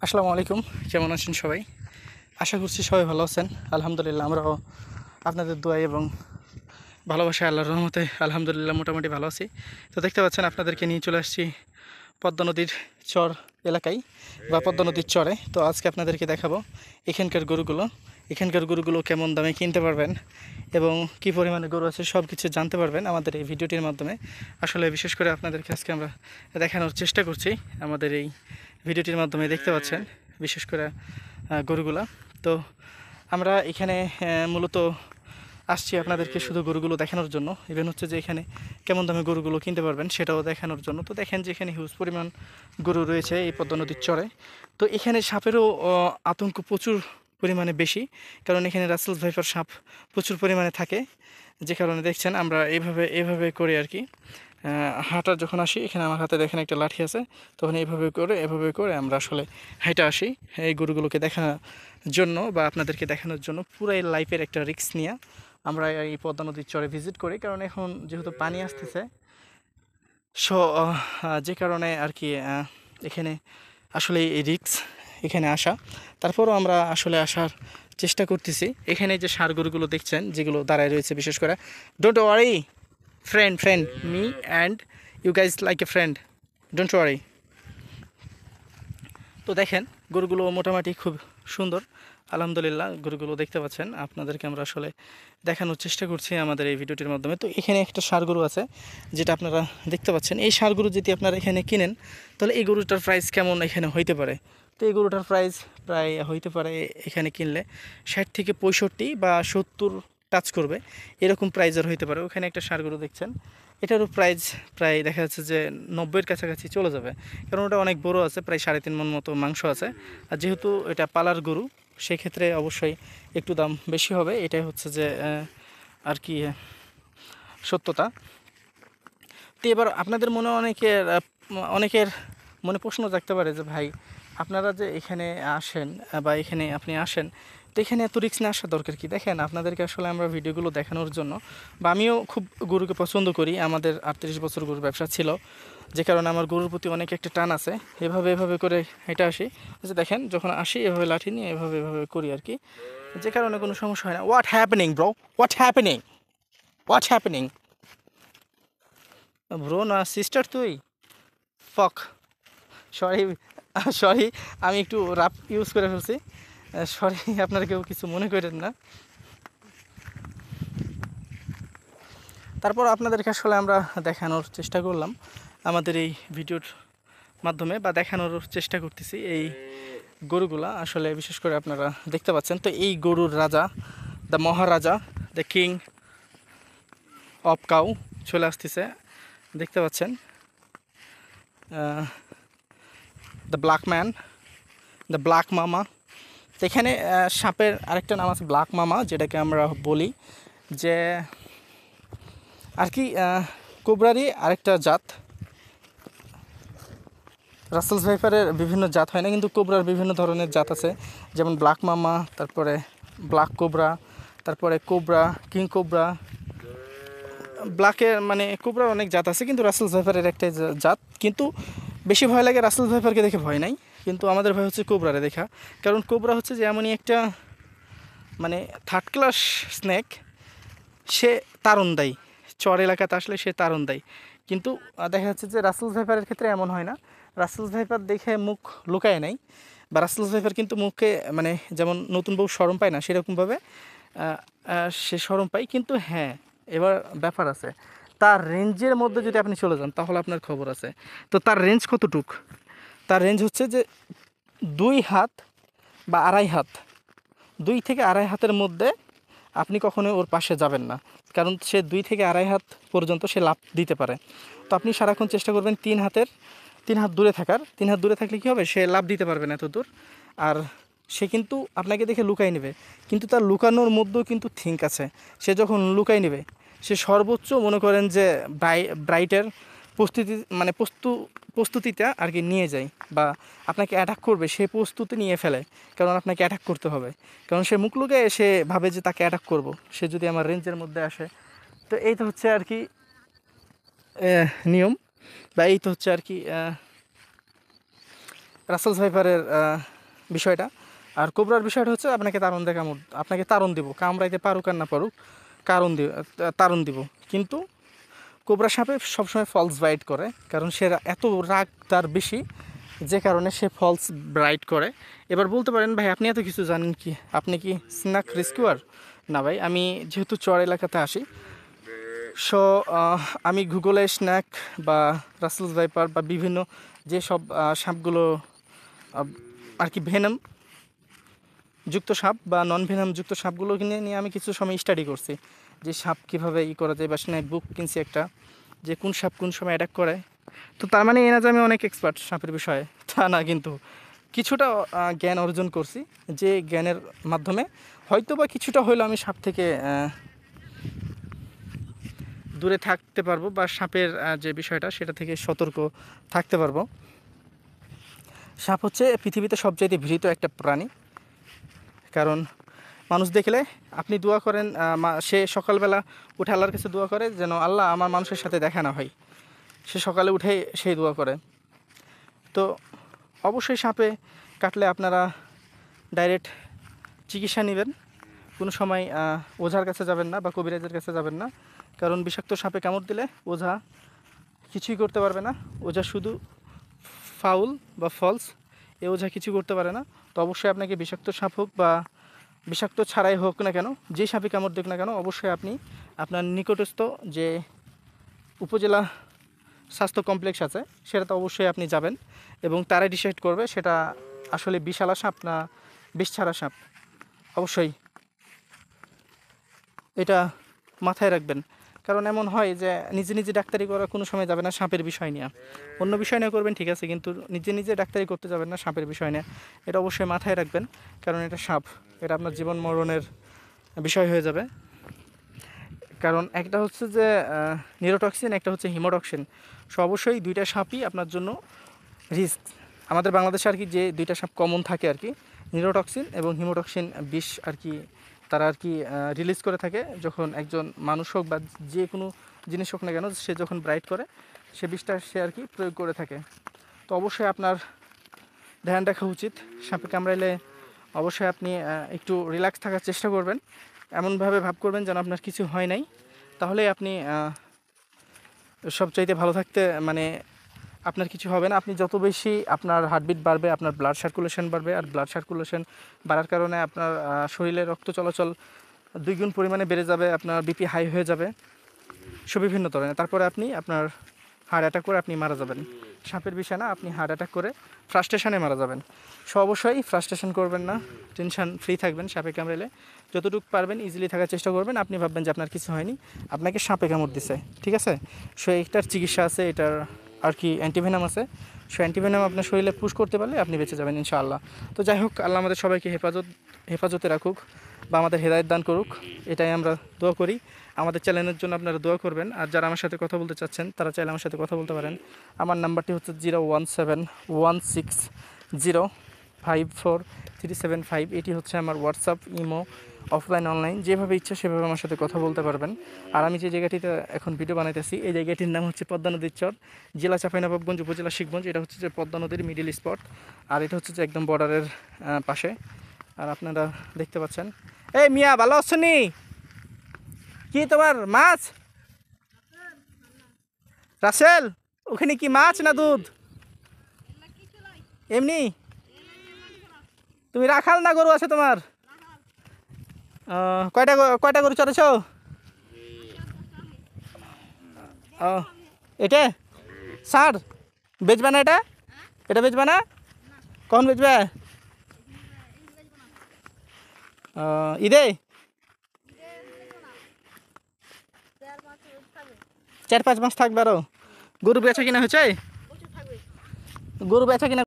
আসসালামু আলাইকুম। কেমন আছেন সবাই? আশা করছি সবাই ভালো আছেন। আলহামদুলিল্লাহ আমরাও আপনাদের দোয়ায় এবং ভালোবাসায় আল্লাহর রহমতে আলহামদুলিল্লাহ মোটামুটি ভালো আছি। তো দেখতে পাচ্ছেন আপনাদেরকে নিয়ে চলে আসছি পদ্মা নদীর চর এলাকায় বা পদ্মা নদীর চরে। তো আজকে আপনাদেরকে দেখাবো এখানকার গরুগুলো কেমন দামে কিনতে পারবেন এবং কী পরিমাণে গরু আছে সব কিছু জানতে পারবেন আমাদের এই ভিডিওটির মাধ্যমে। আসলে বিশেষ করে আপনাদেরকে আজকে আমরা দেখানোর চেষ্টা করছি আমাদের এই ভিডিওটির মাধ্যমে। দেখতে পাচ্ছেন বিশেষ করে গরুগুলা। তো আমরা এখানে মূলত আসছি আপনাদেরকে শুধু গরুগুলো দেখানোর জন্য। ইভেন হচ্ছে যে এখানে কেমন দামে গরুগুলো কিনতে পারবেন সেটাও দেখানোর জন্য। তো দেখেন যে এখানে হিউজ পরিমাণ গরু রয়েছে এই পদ্মা নদীর চরে। তো এখানে সাপেরও আতঙ্ক প্রচুর পরিমাণে বেশি, কারণ এখানে রাসেলস ভাইপার সাপ প্রচুর পরিমাণে থাকে, যে কারণে দেখছেন আমরা এভাবে করে আর কি হাঁটা যখন আসি। এখানে আমার হাতে দেখেন একটা লাঠি আছে, তখন এভাবে করে আমরা আসলে হাঁটা আসি এই গরুগুলোকে দেখানোর জন্য বা আপনাদেরকে দেখানোর জন্য। পুরাই লাইফের একটা রিস্ক নিয়ে আমরা এই পদ্মা নদীর চরে ভিজিট করি, কারণ এখন যেহেতু পানি আসতেছে সো যে কারণে আর কি এখানে আসলে এই রিস্ক এখানে আসা। তারপরও আমরা আসলে আসার চেষ্টা করতেছি। এখানে যে ষাঁড় গরুগুলো দেখছেন যেগুলো দাঁড়ায় রয়েছে, বিশেষ করে don't worry friend me and you guys like a friend, don't worry. তো দেখেন গরুগুলো মোটামুটি খুব সুন্দর, আলহামদুলিল্লাহ। গরুগুলো দেখতে পাচ্ছেন, আপনাদেরকে আমরা আসলে দেখানোর চেষ্টা করছি আমাদের এই ভিডিওটির মাধ্যমে। তো এখানে একটা ষাঁড় গরু আছে যেটা আপনারা দেখতে পাচ্ছেন। এই ষাঁড় গরু যদি আপনারা এখানে কিনেন তাহলে এই গরুটার প্রাইস কেমন এখানে হইতে পারে? তো এই গরুটার প্রাইস প্রায় হইতে পারে এখানে কিনলে 60 থেকে 65 বা 70 টাচ করবে, এরকম প্রাইজের হইতে পারে। ওখানে একটা ষাঁড় গরু দেখছেন, এটারও প্রাইস প্রায় দেখা যাচ্ছে যে 90-এর কাছাকাছি চলে যাবে, কারণ ওটা অনেক বড় আছে, প্রায় 3.5 মণ মতো মাংস আছে। আর যেহেতু এটা পালার গরু সেক্ষেত্রে অবশ্যই একটু দাম বেশি হবে। এটাই হচ্ছে যে আর কি সত্যতা। তো এবার আপনাদের মনে অনেকের মনে প্রশ্ন জাগতে পারে যে ভাই, আপনারা যে এখানে আসেন বা এখানে আপনি আসেন, তো এখানে এত রিস্ক না আসার দরকার কি? দেখেন আপনাদেরকে আসলে আমরা ভিডিওগুলো দেখানোর জন্য, বা আমিও খুব গরুকে পছন্দ করি। আমাদের 38 বছর গরুর ব্যবসা ছিল, যে কারণে আমার গরুর প্রতি অনেক একটা টান আছে। এভাবে করে হেঁটে আসি, যে দেখেন যখন আসি এভাবে লাঠি নিয়ে এভাবে করি আর কি, যে কারণে কোনো সমস্যা হয় না। What happening bro, what happening bro না সিস্টার তুই? ফক, সরি সরি, আমি একটু রাফ ইউজ করে ফেলছি, সরি, আপনারা কেউ কিছু মনে করেন না। তারপর আপনাদেরকে আসলে আমরা দেখানোর চেষ্টা করলাম আমাদের এই ভিডিওর মাধ্যমে, বা দেখানোর চেষ্টা করতেছি এই গরুগুলা। আসলে বিশেষ করে আপনারা দেখতে পাচ্ছেন, তো এই গরুর রাজা, the Maharaja, the king of cow চলে আসতেছে, দেখতে পাচ্ছেন। The black man, the black মামা। তো এখানে সাপের আরেকটা নাম আছে ব্ল্যাক মামা, যেটাকে আমরা বলি যে আর কি কোবরারই আরেকটা জাত। রাসেলস ভাইপারের বিভিন্ন জাত হয় না, কিন্তু কোবরার বিভিন্ন ধরনের জাত আছে, যেমন ব্ল্যাক মামা, তারপরে ব্ল্যাক কোবরা, তারপরে কোবরা, কিং কোবরা। ব্ল্যাকের মানে কোবরার অনেক জাত আছে, কিন্তু রাসেলস ভাইপারের একটাই জাত। কিন্তু বেশি ভয় লাগে রাসেলস ভাইপারকে দেখে ভয় নাই, কিন্তু আমাদের ভয় হচ্ছে কোবরারে দেখা। কারণ কোবরা হচ্ছে যে এমনই একটা মানে থার্ড ক্লাস স্নেক, সে তারণ দেয়, চর এলাকাতে আসলে সে তারণ দেয়। কিন্তু দেখা যাচ্ছে যে রাসেলস ভাইপারের ক্ষেত্রে এমন হয় না। রাসেলস ভাইপার দেখে মুখ লুকায় নাই, বা রাসেলস ভাইপার কিন্তু মুখে মানে যেমন নতুন বউ শরম পায় না, সেরকমভাবে সে শরম পায়। কিন্তু হ্যাঁ, এবার ব্যাপার আছে, তার রেঞ্জের মধ্যে যদি আপনি চলে যান তাহলে আপনার খবর আছে। তো তার রেঞ্জ কতটুক? তার রেঞ্জ হচ্ছে যে 2 হাত বা 2.5 হাত, 2 থেকে 2.5 হাতের মধ্যে আপনি কখনোই ওর পাশে যাবেন না, কারণ সে 2 থেকে 2.5 হাত পর্যন্ত সে লাফ দিতে পারে। তো আপনি সারাক্ষণ চেষ্টা করবেন 3 হাত দূরে থাকার। 3 হাত দূরে থাকলে কী হবে, সে লাফ দিতে পারবে না এত দূর। আর সে কিন্তু আপনাকে দেখে লুকাই নেবে, কিন্তু তার লুকানোর মধ্যেও কিন্তু থিঙ্ক আছে। সে যখন লুকাই নেবে, সে সর্বোচ্চ মনে করেন যে ব্রাইটের প্রস্তুতি মানে প্রস্তুতিটা আর কি নিয়ে যায়, বা আপনাকে অ্যাটাক করবে সে প্রস্তুতি নিয়ে ফেলে, কারণ আপনাকে অ্যাটাক করতে হবে। কারণ সে মুখ লুকিয়ে সে ভাবে যে তাকে অ্যাটাক করব, সে যদি আমার রেঞ্জের মধ্যে আসে। তো এই তো হচ্ছে আর কি নিয়ম, বা এই তো হচ্ছে আর কি রাসেলস ভাইপারের বিষয়টা। আর কোবরার বিষয়টা হচ্ছে আপনাকে আপনাকে তাড়ন দিব, কামড়াইতে পারুক আর না পারুক, তাড়ন দিব। কিন্তু কোবরা সাপে সবসময় ফলস বাইট করে, কারণ সে এত রাগ তার বেশি, যে কারণে সে ফলস ব্রাইট করে। এবার বলতে পারেন ভাই আপনি এত কিছু জানেন কি, আপনি কি স্ন্যাক রেস্কিউয়ার? না ভাই, আমি যেহেতু চর এলাকাতে আসি, সো আমি গুগলে স্ন্যাক বা রাসেলস ভাইপার বা বিভিন্ন যে সব সাপগুলো আর কি ভেনম যুক্ত সাপ বা নন ভেনাম যুক্ত সাপগুলো নিয়ে আমি কিছু সময় স্টাডি করছি, যে সাপ কীভাবে করা যায়, বা স্ন্যাক বুক কিনছি একটা, যে কোন সাপ কোন সময় অ্যাটাক করে। তো তার মানে এ না যে আমি অনেক এক্সপার্ট সাপের বিষয়ে, তা না, কিন্তু কিছুটা জ্ঞান অর্জন করছি, যে জ্ঞানের মাধ্যমে হয়তো বা কিছুটা হলেও আমি সাপ থেকে দূরে থাকতে পারবো, বা সাপের যে বিষয়টা সেটা থেকে সতর্ক থাকতে পারবো। সাপ হচ্ছে পৃথিবীতে সবচাইতে ভীত একটা প্রাণী, কারণ মানুষ দেখলে আপনি দোয়া করেন, সে সকালবেলা উঠে আল্লাহর কাছে দোয়া করে যেন আল্লাহ আমার মানুষের সাথে দেখা না হয়, সে সকালে উঠেই সেই দোয়া করে। তো অবশ্যই সাপে কাটলে আপনারা ডাইরেক্ট চিকিৎসা নেবেন, কোনো সময় ওঝার কাছে যাবেন না বা কবিরাজের কাছে যাবেন না, কারণ বিষাক্ত সাপে কামড় দিলে ওঝা কিছুই করতে পারবে না। ওঝা শুধু ফাউল বা ফলস, এ ওঝা কিছু করতে পারে না। তো অবশ্যই আপনাকে বিষাক্ত সাপ হোক বা বিষাক্ত ছাড়াই হোক না কেন, যে সাপে কামড় দিক না কেন, অবশ্যই আপনি আপনার নিকটস্থ যে উপজেলা স্বাস্থ্য কমপ্লেক্স আছে সেটাতে অবশ্যই আপনি যাবেন, এবং তারাই ডিসাইড করবে সেটা আসলে বিষালা সাপ না বিষ ছাড়া সাপ। অবশ্যই এটা মাথায় রাখবেন, কারণ এমন হয় যে নিজে নিজে ডাক্তারি করা কোনো সময় যাবে না সাপের বিষয় নিয়ে, অন্য বিষয় নিয়ে করবেন ঠিক আছে, কিন্তু নিজে নিজে ডাক্তারি করতে যাবেন না সাপের বিষয় নিয়ে। এটা অবশ্যই মাথায় রাখবেন, কারণ এটা সাপ, এটা আপনার জীবন মরণের বিষয় হয়ে যাবে। কারণ একটা হচ্ছে যে নিউরোটক্সিন, একটা হচ্ছে হিমোটক্সিন। সো অবশ্যই দুইটা সাপই আপনার জন্য রিস্ক। আমাদের বাংলাদেশে আর কি যে দুইটা সাপ কমন থাকে আর কি, নিউরোটক্সিন এবং হিমোটক্সিন বিষ আর কি, তারা আর কি রিলিজ করে থাকে যখন একজন মানুষ হোক বা যে কোনো জিনিস হোক না কেন, সে যখন ব্রাইট করে সে বিষটা সে আর কি প্রয়োগ করে থাকে। তো অবশ্যই আপনার ধ্যান রাখা উচিত, সাপে কামড়াইলে অবশ্যই আপনি একটু রিল্যাক্স থাকার চেষ্টা করবেন, এমনভাবে ভাব করবেন যেন আপনার কিছু হয় নাই, তাহলে আপনি সবচাইতে ভালো থাকতে মানে আপনার কিছু হবে না। আপনি যত বেশি আপনার হার্টবিট বাড়বে, আপনার ব্লাড সার্কুলেশন বাড়বে, আর ব্লাড সার্কুলেশন বাড়ার কারণে আপনার শরীরে রক্ত চলাচল 2 গুণ পরিমাণে বেড়ে যাবে, আপনার বিপি হাই হয়ে যাবে, বিভিন্ন ধরনের। তারপরে আপনি আপনার হার্ট অ্যাটাক করে আপনি মারা যাবেন। সাপের বিষয় না, আপনি হার্ট অ্যাটাক করে ফ্রাস্ট্রেশনে মারা যাবেন। সো অবশ্যই ফ্রাস্ট্রেশন করবেন না, টেনশন ফ্রি থাকবেন। সাপে কামড়ালে যতটুকু পারবেন ইজিলি থাকার চেষ্টা করবেন। আপনি ভাববেন যে আপনার কিছু হয়নি, আপনাকে সাপে কামড় দিছে, ঠিক আছে। সো এটার চিকিৎসা আছে, এটার আর কি অ্যান্টিভেনাম আছে। সো অ্যান্টিভেনাম আপনার শরীরে পুশ করতে পারলে আপনি বেঁচে যাবেন ইনশাআল্লাহ। তো যাই হোক, আল্লাহ আমাদের সবাইকে হেফাজতে রাখুক বা আমাদের হেদায়েত দান করুক, এটাই আমরা দোয়া করি। আমাদের চ্যানেলের জন্য আপনারা দোয়া করবেন। আর যারা আমার সাথে কথা বলতে চাচ্ছেন তারা চাইলে আমার সাথে কথা বলতে পারেন। আমার নাম্বারটি হচ্ছে 0171605437 এটি হচ্ছে আমার হোয়াটসঅ্যাপ, ইমো, অফলাইন অনলাইন, যেভাবে ইচ্ছা সেভাবে আমার সাথে কথা বলতে পারবেন। আর আমি যে জায়গাটিতে এখন ভিডিও বানাইতেছি এই জায়গাটির নাম হচ্ছে পদ্মা নদীর চর, জেলা চাঁপাইনবাবগঞ্জ, উপজেলা শিবগঞ্জ। এটা হচ্ছে যে পদ্মা নদীর মিডিল স্পট, আর এটা হচ্ছে যে একদম বর্ডারের পাশে। আর আপনারা দেখতে পাচ্ছেন, এই মিয়া ভালো আছো নি? কি তোমার মাছ? রাসেল, ওখানে কি মাছ না দুধ? এমনি? তুমি রাখাল না গরু আছে তোমার? কয়টা গরু চড়েছ? ও, এটা সার বেচবা না? এটা বেচবা না? কখন বেচবে? ঈদে 4-5 মাস থাকবে আরো। গরু বেচা কিনা হয়েছে? গরু বেচা কিনা